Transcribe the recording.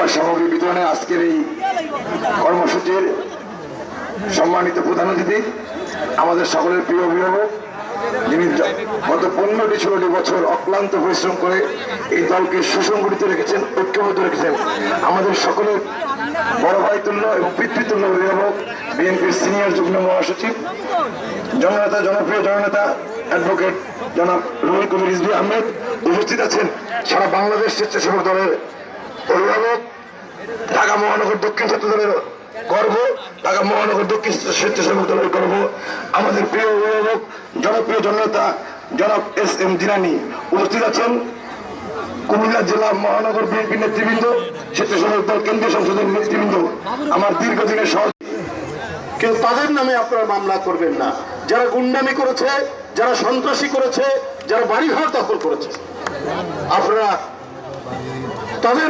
উপহার সামগ্রী বিতরণে আজকের এই কর্মসূচির সম্মানিত প্রধান অতিথি আমাদের সকলের প্রিয় অভিভাবক, যিনি গত 15-16 বছর অক্লান্ত পরিশ্রম করে এই দলকে সুসংগঠিত রেখেছেন, ঐক্যবদ্ধ রেখেছেন। আমাদের সকলের বড় ভাই তুল্য এবং পিতৃতুল্য অভিভাবক, বিএনপির সিনিয়র যুগ্ম মহাসচিব, জননেতা, জনপ্রিয় জননেতা অ্যাডভোকেট জনাব রুহুল কবির রিজভী আহমেদ, উপস্থিত আছেন সারা বাংলাদেশ স্বেচ্ছাসেবক দলের অভিভাবক, ঢাকা মহানগর দক্ষিণ ছাত্র দলের গর্ব, ঢাকা মহানগর দক্ষিণ স্বেচ্ছাসেবক দলের গর্ব, আমাদের প্রিয় অভিভাবক, জনপ্রিয় জননেতা জনাব এস.এম. জিলানী, উপস্থিত আছেন কুমিল্লা জেলা মহানগর বিএনপি নেতৃবৃন্দ, স্বেচ্ছাসেবক দল কেন্দ্রীয় সংসদের নেতৃবৃন্দ, আমার দীর্ঘদিনের কিন্তু তাদের নামে আপনারা মামলা করবেন না। যারা গুন্ডামি করেছে, যারা সন্ত্রাসী করেছে, যারা বাড়িঘর দখল করেছে, আপনারা তাদের